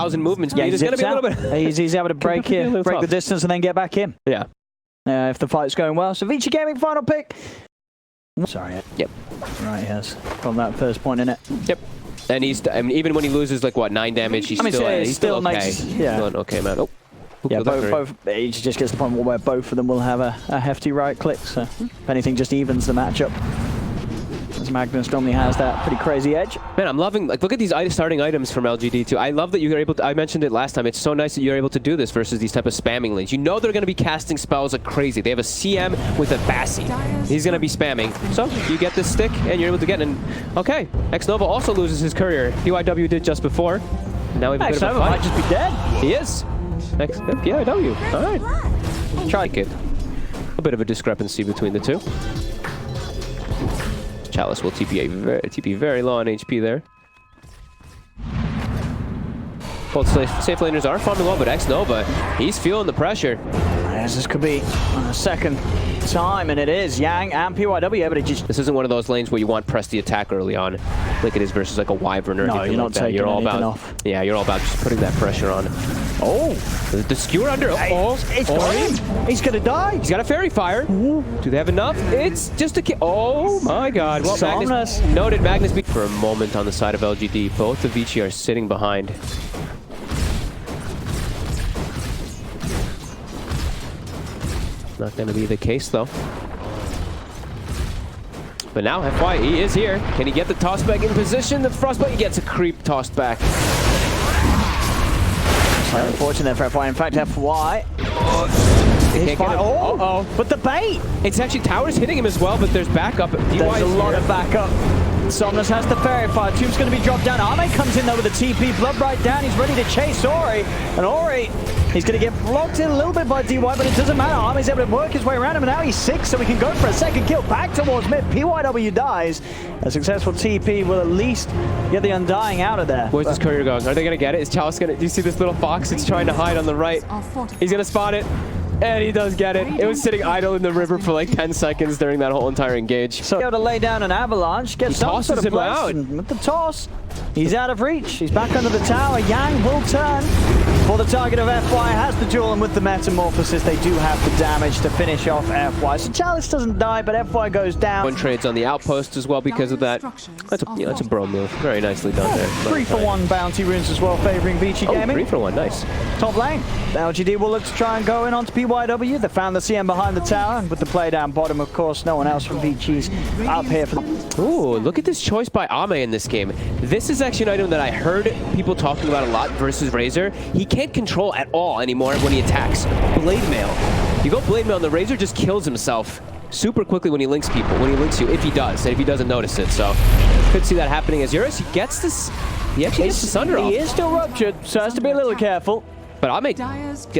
1,000 movements. Yeah, he's going to be a little bit. he's able to break the distance and then get back in. Yeah. If the fight's going well. So Vici Gaming final pick. Sorry. Yep. Right, yes. Got that first point in it. Yep. And he's, I mean, even when he loses like what 9 damage, he's still okay. Makes, yeah. Still okay, man. Oh. Yeah, both. He just gets to the point where both of them will have a hefty right click. So if anything, just evens the matchup. As Magnus normally has that pretty crazy edge. Man, I'm loving, like, look at these starting items from LGD too. I love that you're able to, I mentioned it last time, it's so nice that you're able to do this versus these type of spamming lanes. You know they're going to be casting spells like crazy. They have a CM with a Vici. He's going to be spamming. So you get this stick and you're able to get in. Okay, X-Nova also loses his courier. PYW did just before. Now we have a bit of a fight. Might just be dead. He is. PYW. All right. Try it. A bit of a discrepancy between the two. Chalice will TP very low on HP there. Both safe laners are farming low, but X-Nova, he's feeling the pressure. Yes, this could be on a second time, and it is. Yang and PYW able to just... This isn't one of those lanes where you want press the attack early on, like it is versus like a Wyvern or anything like that. You're all about, yeah, you're all about just putting that pressure on. Oh, the skewer under. He's gonna die. He's got a fairy fire. Ooh. Do they have enough? It's just a oh my god. Well, Magnus noted Magnus beat for a moment on the side of LGD. Both of Vici are sitting behind. Not going to be the case, though. But now FY, he is here. Can he get the toss back in position? The Frostbite gets a creep tossed back. So unfortunate for FY. In fact, FY... But the bait! It's actually towers hitting him as well, but there's backup. There's a lot of backup. Somnus has the fairy fire. Tomb's going to be dropped down. Ame comes in though with a TP. Blood right down. He's ready to chase Ori. And Ori, he's going to get blocked in a little bit by DY, but it doesn't matter. Ame's able to work his way around him, and now he's 6, so we can go for a second kill. Back towards mid. PYW dies. A successful TP will at least get the Undying out of there. Where's this courier going? Are they going to get it? Is Chalice going to... Do you see this little fox? It's trying to hide on the right. He's going to spot it. And he does get it. It was sitting idle in the river for like 10 seconds during that whole entire engage. So able to lay down an avalanche, get some sort of him out. With the toss, he's out of reach. He's back under the tower. Yang will turn for the target of FY. Has the duel, and with the metamorphosis, they do have the damage to finish off FY. So Chalice doesn't die, but FY goes down. One trades on the outpost as well because of that. That's a bro move. Very nicely done there. 3-for-1 bounty runes as well, favoring Vici Gaming. 3-for-1, nice. Top lane. LGD will look to try and go in onto PYW. They found the CM behind the tower, and with the play down bottom, of course, no one else from Vici's up here. Ooh, look at this choice by Ame in this game. This is actually an item that I heard people talking about a lot versus Razor. He can't control at all anymore when he attacks. Blade Mail. You go Blade Mail, and the Razor just kills himself super quickly when he links people, when he links you, if he does, and if he doesn't notice it. So, could see that happening as Eurus. He gets this. He actually gets the Sunder off. He is still ruptured, so has to be a little careful. But Ame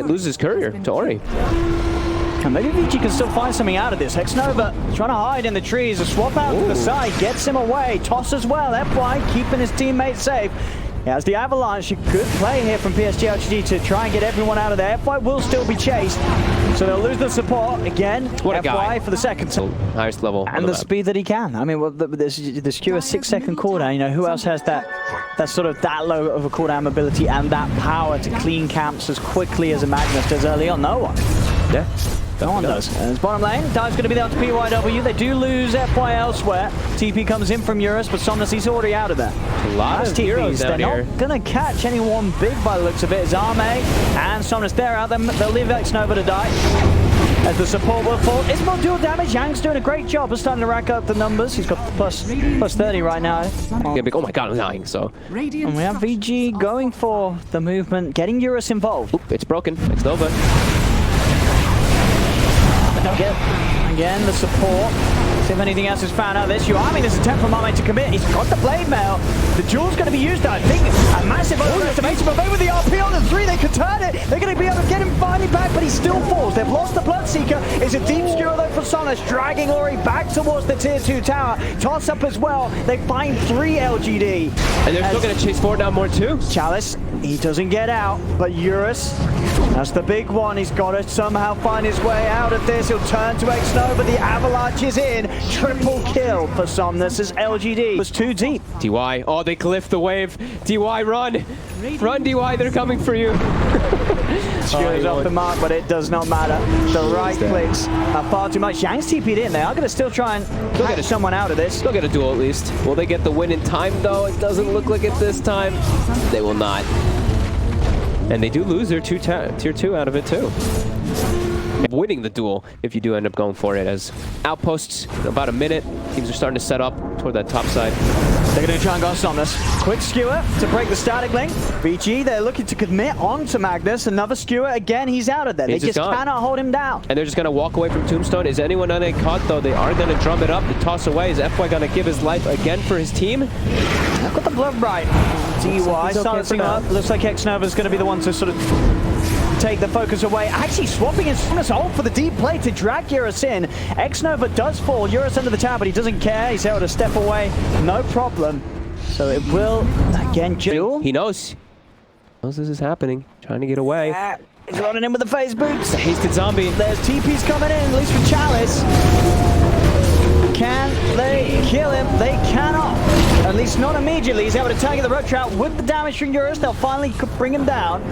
loses his courier to Ori. And maybe Vici can still find something out of this. X-Nova trying to hide in the trees. A swap out to the side gets him away. Toss as well. FY keeping his teammates safe. As the avalanche, good play here from PSG.LGD to try and get everyone out of there. FY will still be chased, so they'll lose the support again. What a FY guy for the second time. Highest level. And the speed that he can. I mean, well, this skewer 6-second cooldown. You know, who else has that low of a cooldown ability and that power to clean camps as quickly as a Magnus does early on? No one. Yeah. No one does. And it's bottom lane. Dive's going to be down to PYW. They do lose FY elsewhere. TP comes in from Eurus, but Somnus, he's already out of there. A lot of heroes down here. They're not going to catch anyone big by the looks of it. It's Ame and Somnus. They're out. They'll leave X-Nova to die. As the support will fall. It's more dual damage. Yang's doing a great job of starting to rack up the numbers. He's got plus 30 right now. Oh my god, I'm dying, so. And we have VG going for the movement, getting Eurus involved. Oop, it's broken. X-Nova. Again, the support. See if anything else is found out of this. I mean, there's a attempt from Ame to commit. He's got the blade mail. The duel's going to be used, I think. A massive overestimation, but maybe with the RP on the 3, they could turn it. They're going to be able to get him 5 finally back, but he still falls. They've lost the Bloodseeker. It's a deep skewer though for Somnus, dragging Ori back towards the tier 2 tower. Toss up as well. They find 3 LGD. And they're still going to chase forward now more too. Chalice, he doesn't get out, but Eurus, that's the big one. He's got to somehow find his way out of this. He'll turn to X-Nova. The avalanche is in. Triple kill for Somnus as LGD was too deep. DY, oh, they glyph the wave. DY, run. Run, DY, they're coming for you. Skewers off the mark, but it does not matter. The right clicks are far too much. Yang's TP'd in. They are going to still try and get someone out of this. They'll get a duel at least. Will they get the win in time though? It doesn't look like it this time. They will not. And they do lose their tier 2 out of it too. Winning the duel if you do end up going for it, as outposts in about a minute. Teams are starting to set up toward that top side. They're going to try and go on Somnus. Quick skewer to break the static link. Vici, they're looking to commit onto Magnus. Another skewer. Again, he's out of there. They just cannot hold him down. And they're just going to walk away from Tombstone. Is anyone on a caught though? They are going to drum it up. The toss away. Is FY going to give his life again for his team? I've got the blood right. DY silencing up. Looks like X-Nova is going to be the one to sort of take the focus away. Actually swapping his ult for the deep play to drag Eurus in. X-Nova does fall. Eurus under the tower, but he doesn't care. He's able to step away. No problem. So it will, again, duel. He knows. He knows this is happening. Trying to get away. He's running in with the phase boots. The hasted zombie. There's TPs coming in, at least for Chalice. Can they kill him? They cannot. At least not immediately. He's able to target the road trout with the damage from Eurus. They'll finally bring him down.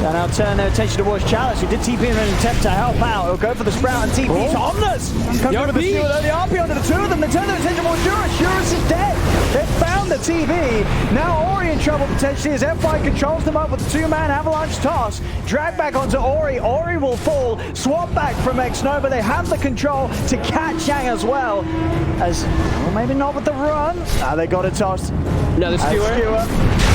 And I'll turn their attention towards Chalice, who did TP in an attempt to help out. He'll go for the sprout and TP. Somnus comes over the steal, though. The RP onto the 2 of them. They turn their attention towards Eurus. Eurus is dead. They found the TV. Now Ori in trouble potentially as FY controls them up with the 2-man avalanche toss. Drag back onto Ori. Ori will fall. Swap back from X-Nova. They have the control to catch Yang as well. As, well, maybe not with the run. They got it tossed. Another skewer.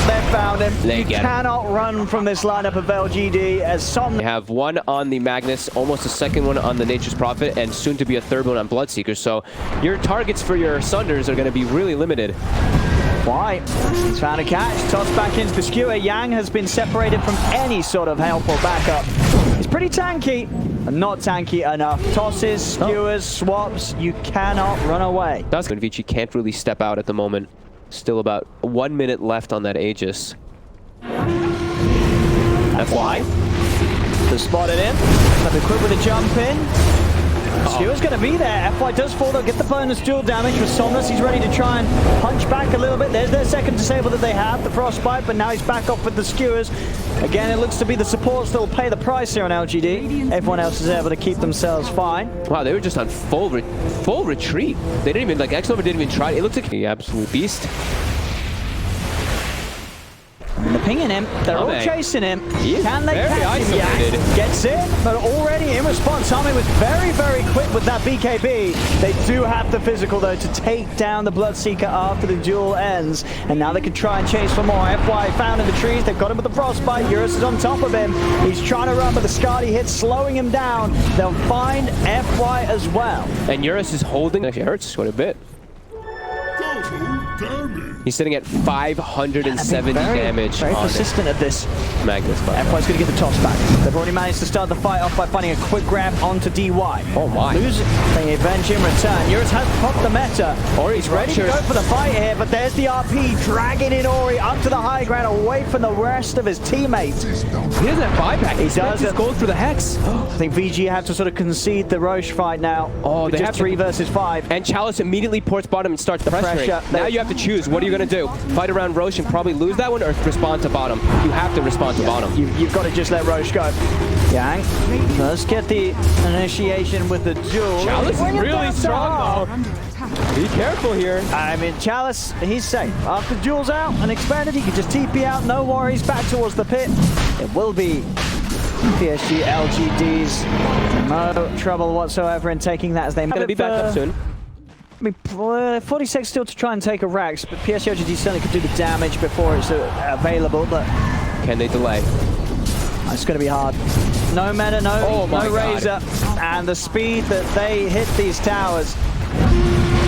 They found him. You cannot run from this lineup of LGD as some... They have one on the Magnus, almost a second one on the Nature's Prophet, and soon to be a third one on Bloodseeker. So your targets for your Sunders are going to be really limited. Why? He's found a catch. Tossed back into the skewer. Yang has been separated from any sort of help or backup. He's pretty tanky, but not tanky enough. Tosses, skewers, swaps. You cannot run away. And Vici can't really step out at the moment. Still about 1 minute left on that Aegis. That's why. To spot it in. Have to quit with a jump in. Skewer's going to be there. FY does fall. They'll get the bonus dual damage with Somnus. He's ready to try and punch back a little bit. There's their second disable that they have, the Frostbite, but now he's back off with the skewers. Again, it looks to be the supports that will pay the price here on LGD. Everyone else is able to keep themselves fine. Wow, they were just on full retreat. They didn't even, like, X-Nova didn't even try. It looked like the absolute beast. They're pinging him. They're all chasing him. Can they catch him? Yeah, gets it, but already in response, Tommy was very, very quick with that BKB. They do have the physical, though, to take down the Bloodseeker after the duel ends. And now they can try and chase for more. FY found in the trees. They've got him with the Frostbite. Eurus is on top of him. He's trying to run, but the Skadi hit, slowing him down. They'll find FY as well. And Eurus is holding. Actually hurts quite a bit. He's sitting at 570 damage. Very persistent at this. Magnus. FY's going to get the toss back. They've already managed to start the fight off by finding a quick grab onto DY. Oh my. Losing advantage in return. Eurus has popped the meta. Ori's ready to go for the fight here, but there's the RP dragging in Ori up to the high ground away from the rest of his teammates. He doesn't have buyback. He does. His gold for the Hex. I think VG have to sort of concede the Roche fight now. Oh, they have 3 versus 5. And Chalice immediately ports bottom and starts the pressure. Now you have to choose. What are you going to do? Fight around Roche and probably lose that one, or respond to bottom? You have to respond to bottom. You've got to just let Roche go. Yang does get the initiation with the duel. Chalice is really strong, though. Be careful here. I mean, Chalice, he's safe. After duel's out and expanded, he can just TP out. No worries. Back towards the pit. It will be PSG.LGD's. No trouble whatsoever in taking that as they... Going to be back up soon. I mean, 46 still to try and take a Rax, but PSG.LGD certainly could do the damage before it's available, but... Can they delay? It's going to be hard. No meta, no Razor, and the speed that they hit these towers.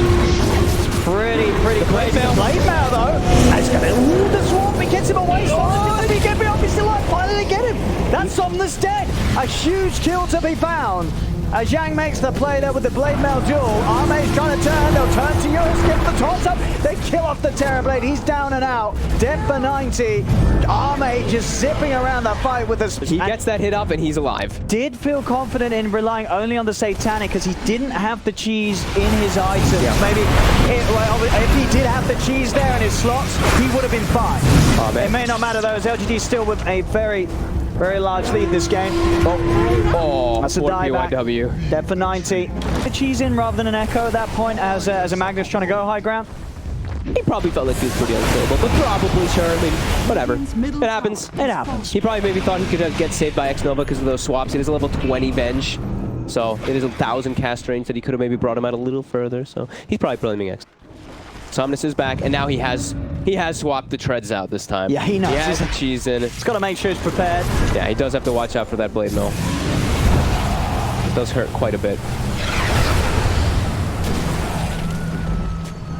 It's pretty crazy. Blade Mail, though. It's going to... Ooh, the Swarm, he gets him away. The BKB up, he's still alive. Finally get him. That's Somnus dead. A huge kill to be found. As Yang makes the play there with the blade mail duel. Arme's trying to turn. They'll turn to Eurus, give the toss up. They kill off the Terrorblade. He's down and out. Dead for 90. Arme just zipping around the fight with us. He gets that hit up and he's alive. Did feel confident in relying only on the Satanic because he didn't have the cheese in his items. Yeah. Maybe if he did have the cheese there in his slots, he would have been fine. Oh, it may not matter though, as LGD still with a very large lead this game. Oh, that's a dieback. PYW. Dead for 90. The cheese in rather than an echo at that point as a Magnus trying to go high ground. He probably felt like he was pretty unkillable, but probably sure. I mean, whatever. It happens. It happens. He probably maybe thought he could get saved by X-Nova because of those swaps. It is a level 20 Venge, so it is 1,000 cast range that he could have maybe brought him out a little further. So he's probably blaming X. Somnus is back, and now he has swapped the treads out this time. Yeah, he knows. He has the cheese in. He's got to make sure he's prepared. Yeah, he does have to watch out for that blade mill. It does hurt quite a bit.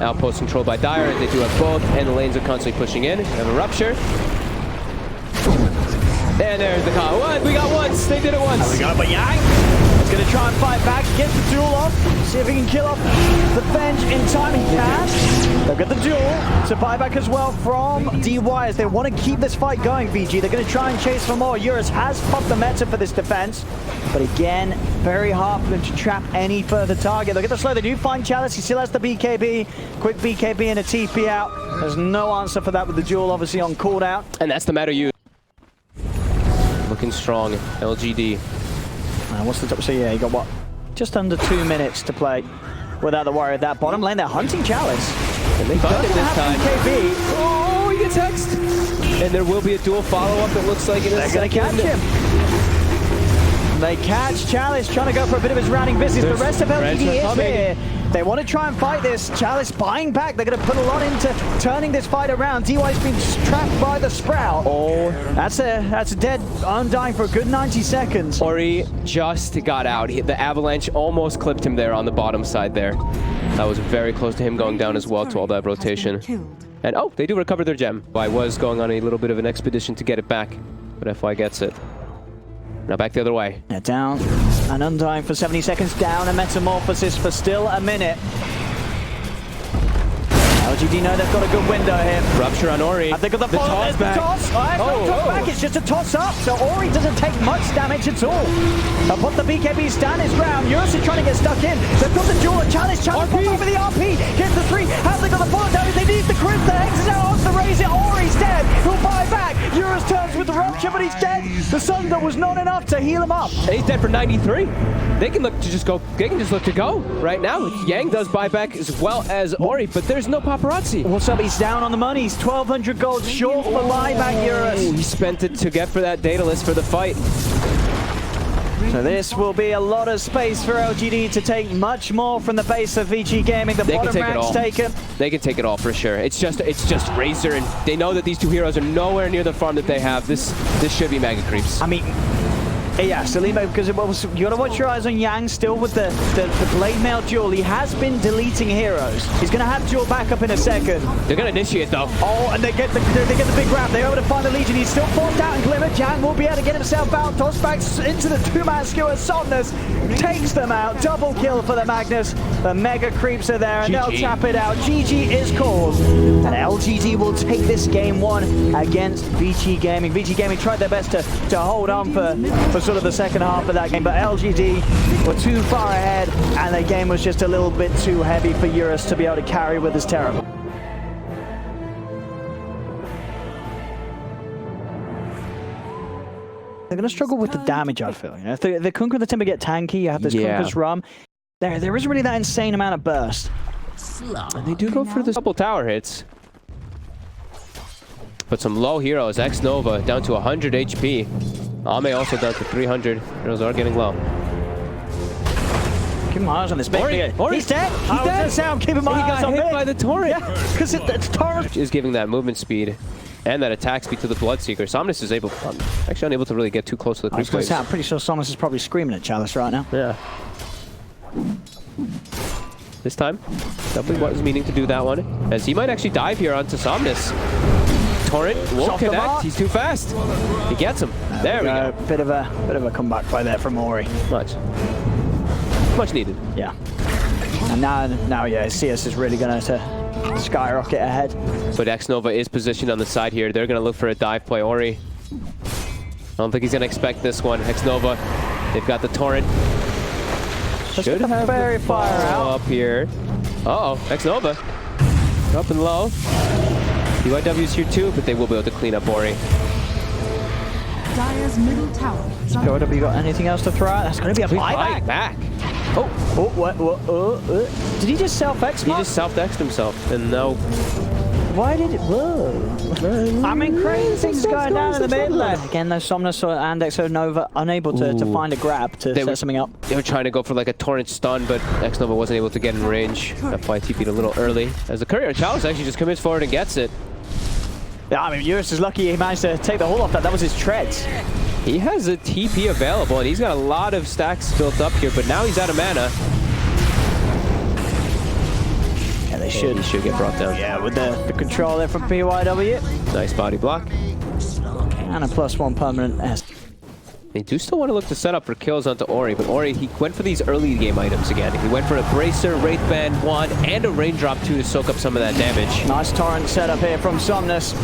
Outpost controlled by Dire. They do have both, and the lanes are constantly pushing in. We have a rupture. And there's the call. What? We got once. They did it once. There we go, but Yang is going to try and fight back. Gets the duel off. See if he can kill off the Venge in time. He can. They'll get the duel. So buyback as well from DY as they want to keep this fight going, VG. They're going to try and chase for more. Eurus has popped the meta for this defense. But again, very hard for them to trap any further target. They'll get the slow. They do find Chalice. He still has the BKB. Quick BKB and a TP out. There's no answer for that with the duel obviously on cooldown. And that's the meta use. Looking strong, LGD. What's the top? So yeah, you got what? Just under 2 minutes to play without the worry of that bottom lane. They're hunting Chalice. And they found him this time. BKB. Oh, he gets hexed. And there will be a dual follow-up, it looks like. They're going to catch him. They catch Chalice trying to go for a bit of his rounding business. The rest of LGD is here. They want to try and fight this. Chalice buying back. They're going to put a lot into turning this fight around. DY's been trapped by the Sprout. Oh, that's a dead Undying for a good 90 seconds. Ori just got out. The Avalanche almost clipped him there on the bottom side there. That was very close to him going down as well to all that rotation. And oh, they do recover their gem. I was going on a little bit of an expedition to get it back, but FY gets it. Now back the other way. They're down. And Undying for 70 seconds down. A Metamorphosis for still a minute. LGD know they've got a good window here. Rupture on Ori. Have they got the follow? There's the toss. Toss back. It's just a toss up. So Ori doesn't take much damage at all. They'll put the BKB stand his ground. Eurus is trying to get stuck in. They've got the duel. Chalice pop over the RP. Gets the 3. Have they got the follow damage? They need the crit. The X is out off the razor. Ori's dead. He'll buy back. Eurus turns with the rupture, but he's dead. The Sunder was not enough to heal him up. And he's dead for 93. They can look to just go. They can just look to go right now. Yang does buyback as well as Ori, but there's no paparazzi. What's up? He's down on the money. He's 1,200 gold short for buyback, Eurus. He spent it to get for that data list for the fight. So this will be a lot of space for LGD to take much more from the base of Vici Gaming. The bottom rank's taken. They can take it all for sure. It's just Razor, and they know that these two heroes are nowhere near the farm that they have. This should be mega creeps. I mean, yeah, Salimo, because you got to watch your eyes on Yang still with the blade mail duel. He has been deleting heroes. He's going to have duel back up in a second. They're going to initiate though. Oh, and they get the big grab. They're able to find the Legion. He's still forced out and Glimmer. Yang will be able to get himself out. Toss back into the 2-man skewer. Somnus takes them out. Double kill for the Magnus. The mega creeps are there, and they'll tap it out. GG is called, and LGD will take this game 1 against Vici Gaming. Vici Gaming tried their best to hold on for sort of the second half of that game, but LGD were too far ahead, and the game was just a little bit too heavy for Eurus to be able to carry with his Terror. They're going to struggle with the damage, I feel. You know, if the Kunkka and the Timber get tanky, you have this Kunkka's Rum. There isn't really that insane amount of burst. And they do go for the couple tower hits. But some low heroes. X-Nova down to 100 HP. Ame also down to 300. Heroes are getting low. Keep my eyes on this big Ori. He's dead. He's dead. Sound. Keeping my eyes on him. He got hit by the turret. Yeah, because it's turret. Is giving that movement speed and that attack speed to the Bloodseeker. Somnus is actually unable to really get too close to the creep waves. I'm pretty sure Somnus is probably screaming at Chalice right now. Yeah. This time, definitely was meaning to do that one, as he might actually dive here onto Somnus. Torrent won't Off the connect. mark. He's too fast. He gets him. There we go. Bit of a comeback play there from Ori. Much needed. Yeah. And now, yeah, CS is really going to skyrocket ahead. But X-Nova is positioned on the side here. They're going to look for a dive play. Ori, I don't think he's going to expect this one. X-Nova, they've got the Torrent. Should have very far out up here. Uh-oh, X-Nova. Up and low. DYW's here too, but they will be able to clean up Ori. Dire's middle tower. Have you got anything else to throw out? That's going to be a buyback. Back. Oh, did he just self-X? He just self-X'd himself, and now... Why did it... Whoa. I mean, crazy things going down in the mid lane. Again, though, Somnus and X-Nova unable to find a grab to set something up. They were trying to go for like a Torrent stun, but X-Nova wasn't able to get in range. FY TP'd a little early. As the Courier Chalice actually just commits forward and gets it. Yeah, I mean, Eurus is lucky he managed to take the hold off that. That was his treads. He has a TP available, and he's got a lot of stacks built up here, but now he's out of mana. Yeah, they should. He should get brought down. Yeah, with the control there from PYW. Nice body block. And a +1 permanent S. They do still want to look to set up for kills onto Ori, but Ori, he went for these early game items again. He went for a Bracer, Wraithband 1, and a Raindrop 2 to soak up some of that damage. Nice Torrent setup here from Somnus.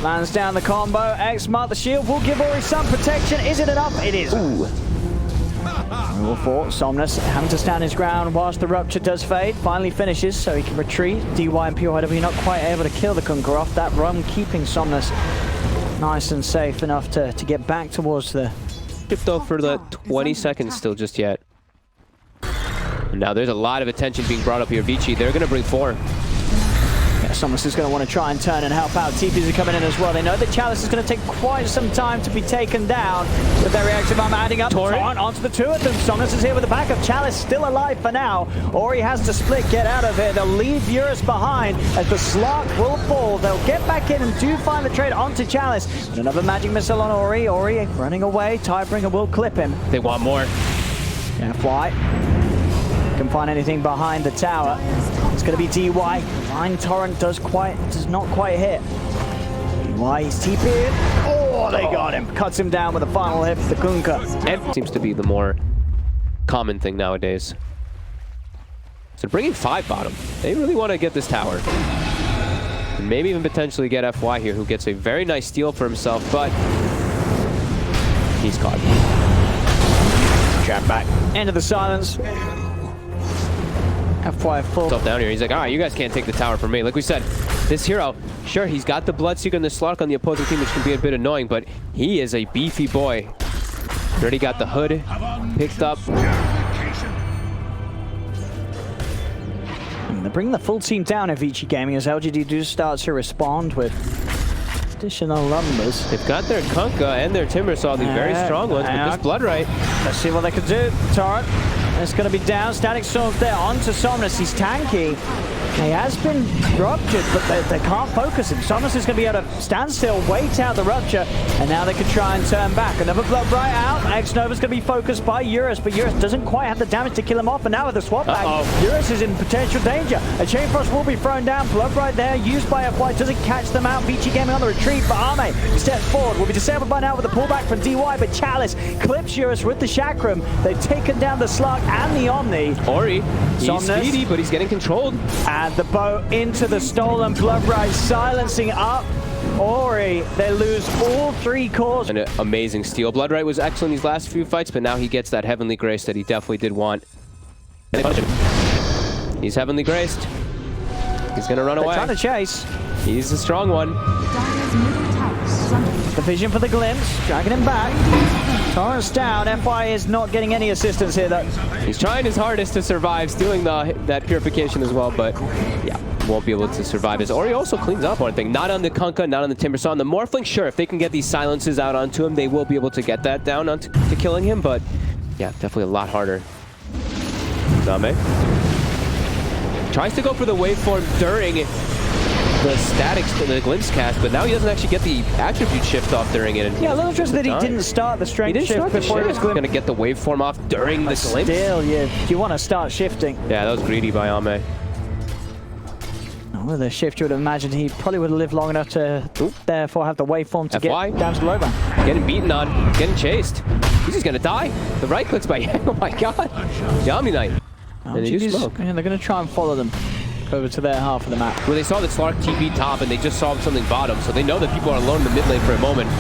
Lands down the combo. X mark the shield. Will give Ori some protection. Is it enough? It is. Ooh. Rule 4. Somnus having to stand his ground whilst the Rupture does fade. Finally finishes so he can retreat. DY and PYW not quite able to kill the Kunkka off. That run keeping Somnus nice and safe enough to get back towards the... Though for the 20 seconds still just yet. And now there's a lot of attention being brought up here. Vici, they're going to bring 4. Yeah, Somnus is going to want to try and turn and help out. TPs are coming in as well. They know that Chalice is going to take quite some time to be taken down. But their reactive arm adding up. Torrent onto the 2 of them. Somnus is here with the backup. Chalice still alive for now. Ori has to split, get out of here. They'll leave Eurus behind as the Slark will fall. They'll get back in and do find the trade onto Chalice. But another magic missile on Ori. Ori running away. Tidebringer will clip him. They want more. Yeah, fly. Can find anything behind the tower. It's going to be DY. Fine Torrent does not quite hit. DY is TP'd. Oh, they got him. Cuts him down with a final hit for the Kunkka. It seems to be the more common thing nowadays. So bringing 5 bottom. They really want to get this tower. And maybe even potentially get FY here, who gets a very nice steal for himself, but he's caught. Trap back. End of the silence. FY full. Down here. He's like, all right, you guys can't take the tower from me. Like we said, this hero, sure, he's got the Bloodseeker and the Slark on the opposing team, which can be a bit annoying, but he is a beefy boy. Already got the hood picked up. And they're bringing the full team down at Vici Gaming as LGD do start to respond with additional numbers. They've got their Kunkka and their Timbersaw, the very strong ones, but this Bloodright. Let's see what they can do. Torrent. It's going to be down. Static Storm there onto Somnus. He's tanky. He has been ruptured, but they can't focus him. Somnus is going to be able to stand still, wait out the rupture, and now they can try and turn back. Another Bloodbright out. X-Nova's going to be focused by Eurus, but Eurus doesn't quite have the damage to kill him off, and now with the swap back, Eurus is in potential danger. A Chain Frost will be thrown down. Bloodbright there, used by FY, doesn't catch them out. Vici Gaming on the retreat, but Arme steps forward. Will be disabled by now with a pullback from DY, but Chalice clips Eurus with the Chakram. They've taken down the Slark and the Omni. Ori, he's Somnus. speedy, but he's getting controlled. And the bow into the stolen Bloodbright, silencing up Ori. They lose all 3 cores. An amazing steal. Bloodright was excellent these last few fights, but now he gets that Heavenly Grace that he definitely did want. He's Heavenly Graced. He's going to run away. Trying to chase. He's a strong one. Dire's middle tower sunken. The vision for the glimpse, dragging him back. Torrent's down. FY is not getting any assistance here though. He's trying his hardest to survive, stealing that purification as well, but yeah, won't be able to survive. As Ori also cleans up one thing, not on the Kunkka, not on the Timbersaw. On the Morphling, sure, if they can get these silences out onto him, they will be able to get that down onto to killing him, but yeah, definitely a lot harder. Dame tries to go for the waveform during the the glimpse cast, but now he doesn't actually get the attribute shift off during it. Yeah, a little interesting that he didn't start the strength shift before he was going to get the waveform off during the glimpse. Still, you want to start shifting. Yeah, that was greedy by Ame. With a shift, you would imagine he probably would have lived long enough to therefore have the waveform to FY. get down to the low ground. Getting beaten on, getting chased. He's just gonna die. The right clicks by Yang. Oh my god. The Omni Knight. And they use smoke. Yeah, they're going to try and follow them over to their half of the map. Well, they saw the Slark TP top and they just saw something bottom, so they know that people are alone in the mid lane for a moment.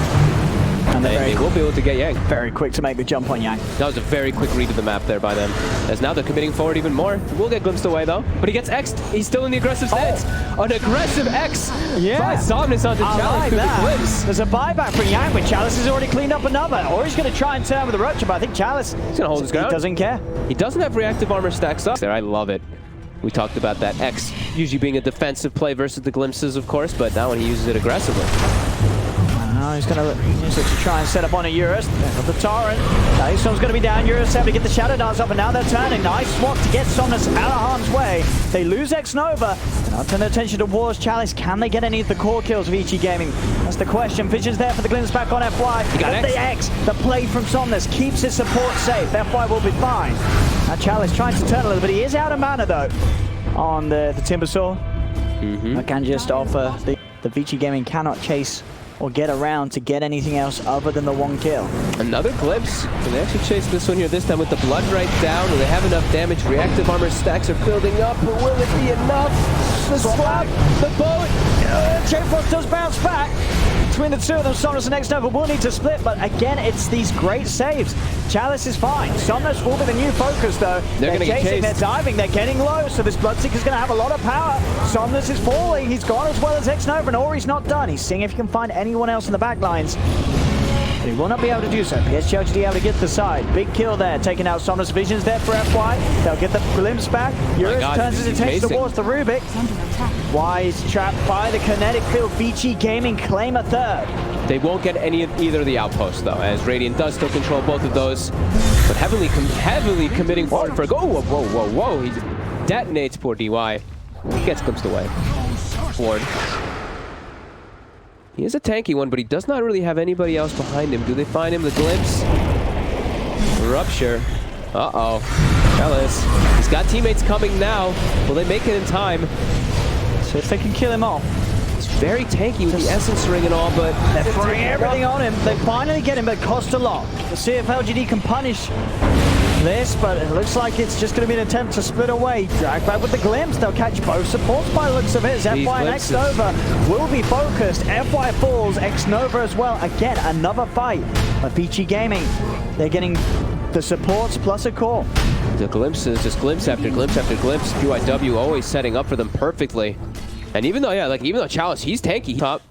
And they will be able to get Yang. Very quick to make the jump on Yang. That was a very quick read of the map there by them. As now they're committing forward even more. We'll get glimpsed away though. But he gets X'd. He's still in the aggressive stance. An aggressive X. Yeah. By Somnus onto Chalice through the glimpse. There's a buyback for Yang, but Chalice has already cleaned up another. Or he's going to try and turn with the Rupture, but I think Chalice He's gonna hold his ground. He doesn't care. He doesn't have reactive armor stacks up there. I love it. We talked about that X usually being a defensive play versus the glimpses, of course, but now when he uses it aggressively. Now he's going to use it to try and set up on a Eurus. There's the Torrent. Now Somnus going to be down. Eurus able to get the Shadow Dance up, and now they're turning. Nice swap to get Somnus out of harm's way. They lose X-Nova. Now turn their attention towards Chalice. Can they get any of the core kills of Vici Gaming? That's the question. Vision's there for the glimpse back on FY. He got the X. The play from Somnus keeps his support safe. FY will be fine. Now Chalice trying to turn a little bit. He is out of mana though on the Timbersaw. I can just offer the Vici Gaming cannot chase or get around to get anything else other than the one kill. Another glimpse. And they actually chase this one here, this time with the blood right down. They have enough damage. Reactive armor stacks are building up, but will it be enough? The swap, the boat. Chainfrost does bounce back. Between the two of them, Somnus and X-Nova will need to split, but again, it's these great saves. Chalice is fine. Somnus will be the new focus, though. They're going to get chased. They're diving, they're getting low, so this Bloodseeker's going to have a lot of power. Somnus is falling. He's gone as well as X-Nova, and Ori's not done. He's seeing if he can find anyone else in the back lines. But he will not be able to do so. PSG.LGD able to get to the side. Big kill there, taking out Somnus. Vision's there for FY. They'll get the glimpse back. Eurus turns his attention towards the Rubik. Wise trapped by the kinetic field. Vici Gaming claim a third. They won't get any of either of the outposts though, as Radiant does still control both of those, but heavily committing forward for a go. Whoa! He detonates poor DY. He gets glimpsed away. Forward. He is a tanky one, but he does not really have anybody else behind him. Do they find him the glimpse? Rupture. Uh-oh. Chalice. He's got teammates coming now. Will they make it in time? So if they can kill him off. He's very tanky with the Essence Ring and all, but they're throwing everything on him. They finally get him, but it costs a lot. Let's see if LGD can punish this, but it looks like it's just going to be an attempt to split away. Drag back with the glimpse. They'll catch both supports by the looks of it. As FY and X-Nova will be focused. FY falls, X-Nova as well. Again, another fight by Vici Gaming. They're getting the supports plus a core. The glimpses, just glimpse after glimpse after glimpse. PYW always setting up for them perfectly. And even though Chalice, he's tanky top.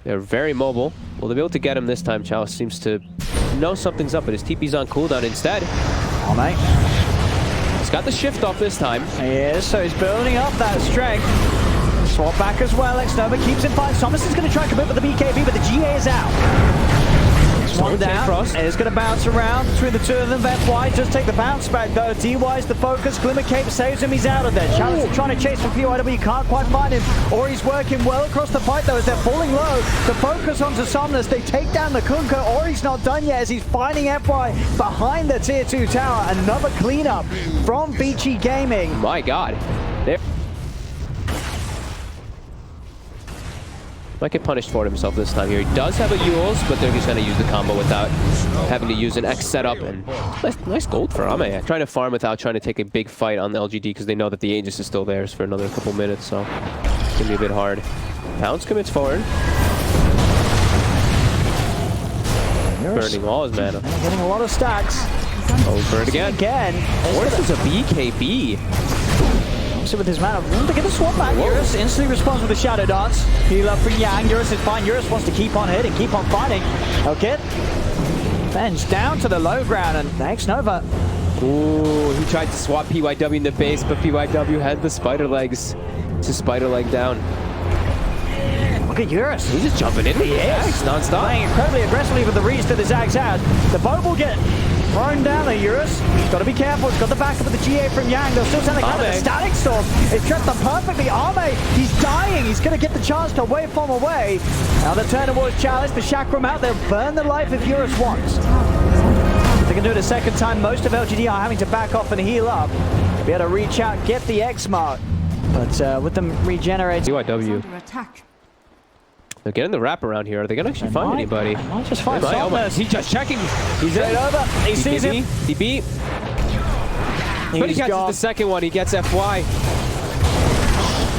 They're very mobile. Will they be able to get him this time? Chalice seems to know something's up, but his TP's on cooldown instead. Oh, mate. He's got the shift off this time. He is, so he's building up that strength. Swap back as well. X-Nova keeps him fine. Somnus is going to try and commit with the BKB, but the GA is out. One down. It's going to bounce around between the two of them. FY just take the bounce back though. DY's the focus. Glimmer Cape saves him. He's out of there. Chalice is trying to chase for PYW. Can't quite find him. Or he's working well across the fight though as they're falling low. The focus onto Somnus. They take down the Kunko. Or he's not done yet as he's finding FY behind the tier 2 tower. Another cleanup from Vici Gaming. My God. There. Might get punished for it himself this time here. He does have a Yules, but they're just going to use the combo without having to use an X setup. And nice gold for Ame. Trying to farm without trying to take a big fight on the LGD because they know that the Aegis is still theirs for another couple minutes, so it's going to be a bit hard. Pounce commits forward. Burning all his mana. Getting a lot of stacks. Over it again. Force is a BKB. With his mana, to get the swap back. Eurus instantly responds with a Shadow Dance. Heal up for Yang. Eurus is fine. Eurus wants to keep on hitting, keep on fighting. Okay. Bench down to the low ground, and X-Nova. Ooh, he tried to swap PYW in the base, but PYW had the spider legs to spider leg down. Look at Eurus. He's just jumping in. He is. Non-stop. Playing incredibly aggressively with the reach to the Zag's out. The boat will get thrown down there, Eurus. Got to be careful. He's got the backup of the GA from Yang. They'll still send the counter. The static storm is trapped them perfectly. Ame, he's dying. He's going to get the chance to waveform away. Now the turn towards Chalice. The chakram out. They'll burn the life if Eurus wants. If they can do it a second time, most of LGD are having to back off and heal up. They'll be able to reach out, get the X mark. But with them regenerating... BYW. Under attack. They're getting the wrap around here. Are they going to actually find anybody? Might just find Oh my, Somnus. he's just checking. He's right over. He sees him. He beat. But he catches the second one. He gets FY.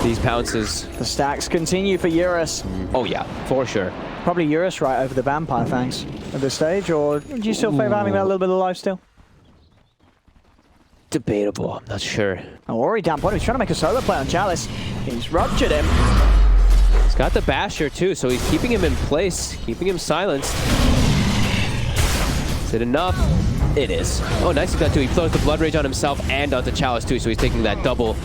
These pounces. The stacks continue for Eurus. Oh yeah, for sure. Probably Eurus right over the Vampire Fangs at this stage, or do you still favour having that little bit of lifesteal? Debatable. I'm not sure. Oh, Ori down point. He's trying to make a solo play on Chalice. He's ruptured him. He's got the basher too, so he's keeping him in place, keeping him silenced. Is it enough? It is. Oh, nice of that too. He throws the Blood Rage on himself and onto Chalice too, so he's taking that double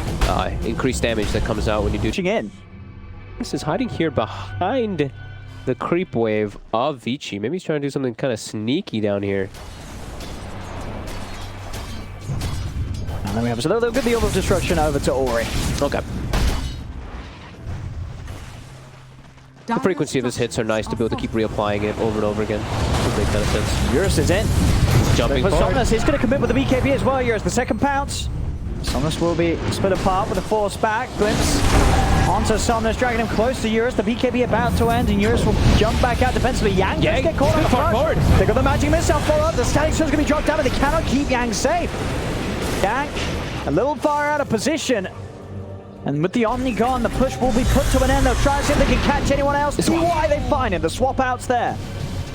increased damage that comes out when you do. In. This is hiding here behind the creep wave of Vici. Maybe he's trying to do something kind of sneaky down here. And then we have a little bit of destruction over to Ori. Okay. The frequency of his hits are nice to be able to keep reapplying it over and over again. Would make kind of sense. Eurus is in. Jumping forward. Somnus is going to commit with the BKB as well. Eurus, the second pounce. Somnus will be split apart with a force back. Glimpse onto Somnus, dragging him close to Eurus. The BKB about to end, and Eurus will jump back out defensively. Yang does get caught on the front. They got the magic missile follow up. The static sword's going to be dropped down, but they cannot keep Yang safe. Yang, a little far out of position. And with the Omni gone, the push will be put to an end. They'll try and see if they can catch anyone else. See why they find him. The swap out's there.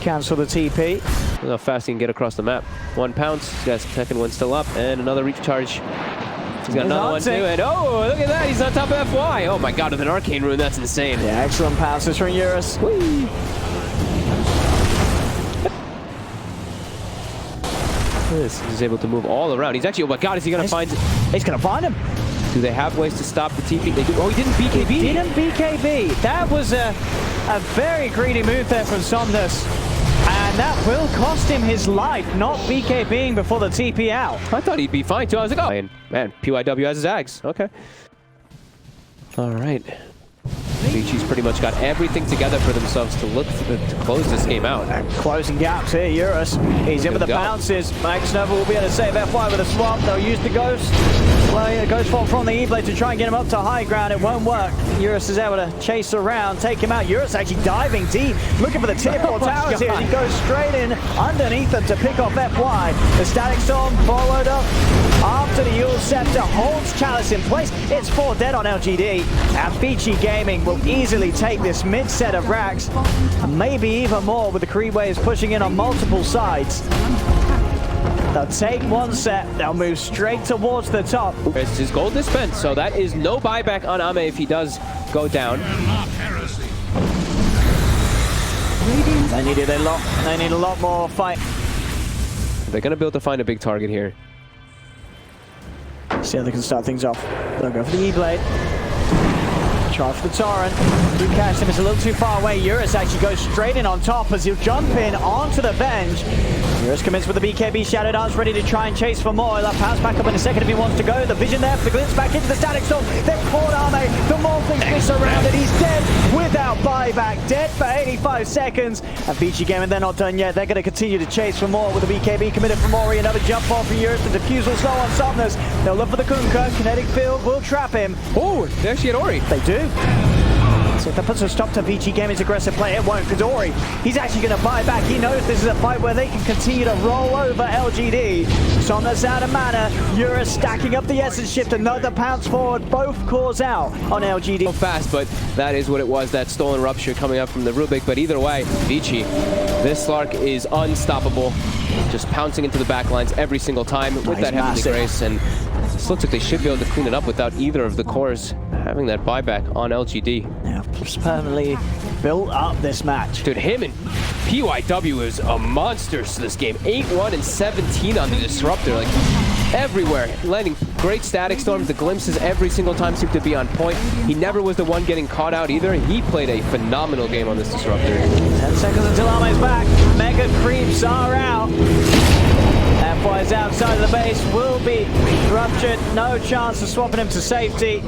Cancel the TP. Look how fast he can get across the map. 1 pounce. He's got his second one still up, and another recharge. He's got another one too, and oh, look at that. He's on top of FY. Oh my god, with an Arcane Rune, that's insane. Yeah, excellent passes from Eurus. Whee! He's able to move all around. He's actually, oh my god, is he going to find... He's going to find him. Do they have ways to stop the TP? They do. Oh, he didn't BKB. He didn't BKB. That was a very greedy move there from Somnus. And that will cost him his life, not BKBing before the TP out. I thought he'd be fine too. I was like, oh, man, PYW has his Ags. Okay. All right. Vici's pretty much got everything together for themselves to look to close this game out. Closing gaps here, Eurus. He's in with the bounces. Max Nova will be able to save FY with a swap. They'll use the Ghost. Well, the Ghost fall from the E-Blade to try and get him up to high ground. It won't work. Eurus is able to chase around, take him out. Eurus actually diving deep, looking for the tier 4 towers here. He goes straight in underneath them to pick off FY. The Static Storm followed up after the Yule Scepter holds Chalice in place. It's 4 dead on LGD. And Vici Gaming will easily take this mid set of racks, and maybe even more with the creep waves pushing in on multiple sides. They'll take one set, they'll move straight towards the top. It's his gold dispense, so that is no buyback on Ame if he does go down. They need a lot more fight. They're going to be able to find a big target here. See how they can start things off. They'll go for the E-Blade. Charge for the Torrent. You catch him, it's a little too far away. Eurus actually goes straight in on top as he'll jump in onto the bench. Eurus commits with the BKB Shadow Dance, ready to try and chase for more. He'll have pounce back up in a second if he wants to go. The vision there for the glimpse back into the Static Storm. They've caught Ame. The Morphling Fist around it. He's dead without buyback. Dead for 85 seconds. And Vici Gaming, they're not done yet. They're going to continue to chase for more with the BKB committed from Ori. Another jump ball from Eurus. The defuse will slow on Somnus. They'll look for the Kunkka. Kinetic Field will trap him. Oh, they actually had Ori. They do. So if that puts a stop to Vici Gaming's aggressive play, it won't, because Ori, he's actually going to buy back. He knows this is a fight where they can continue to roll over LGD. Somnus out of mana, Eurus stacking up the Essence Shift, another pounce forward, both cores out on LGD. So fast, but that is what it was, that stolen rupture coming up from the Rubik. But either way, Vici, this Slark is unstoppable. Just pouncing into the backlines every single time with that Heavenly Grace. And this looks like they should be able to clean it up without either of the cores having that buyback on LGD. Yeah, permanently built up this match. Dude, him and PYW is a monster this game. 8-1 and 17 on the Disruptor. Like, everywhere. Landing great Static Storms. The glimpses every single time seem to be on point. He never was the one getting caught out either. He played a phenomenal game on this Disruptor. 10 seconds until Ame's back. Mega creeps are out. FY's outside of the base, will be ruptured. No chance of swapping him to safety.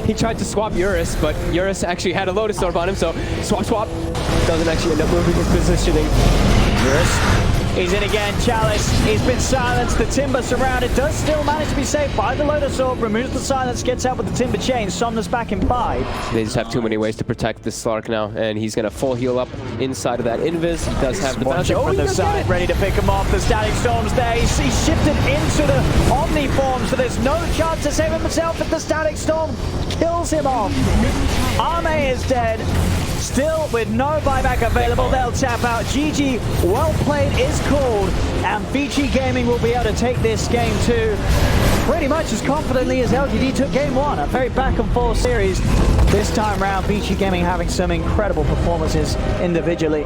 He tried to swap Eurus, but Eurus actually had a Lotus Orb on him, so swap. Doesn't actually end up moving his positioning. Eurus He's in again, Chalice. He's been silenced. The Timber surrounded. Does still manage to be saved by the Lotus Orb. Removes the silence, gets out with the Timber chain. Somnus back in 5. They just have too many ways to protect this Slark now, and he's going to full heal up inside of that Invis. He does have the bounce. Watch it from the side, ready to pick him off. The Static Storm's there. He's shifted into the Omni form, so there's no chance to save himself if the Static Storm kills him off. Arme is dead. Still with no buyback available, they'll tap out. GG, well played is called, and Vici Gaming will be able to take this game 2 pretty much as confidently as LGD took game 1. A very back and forth series. This time round, Vici Gaming having some incredible performances individually.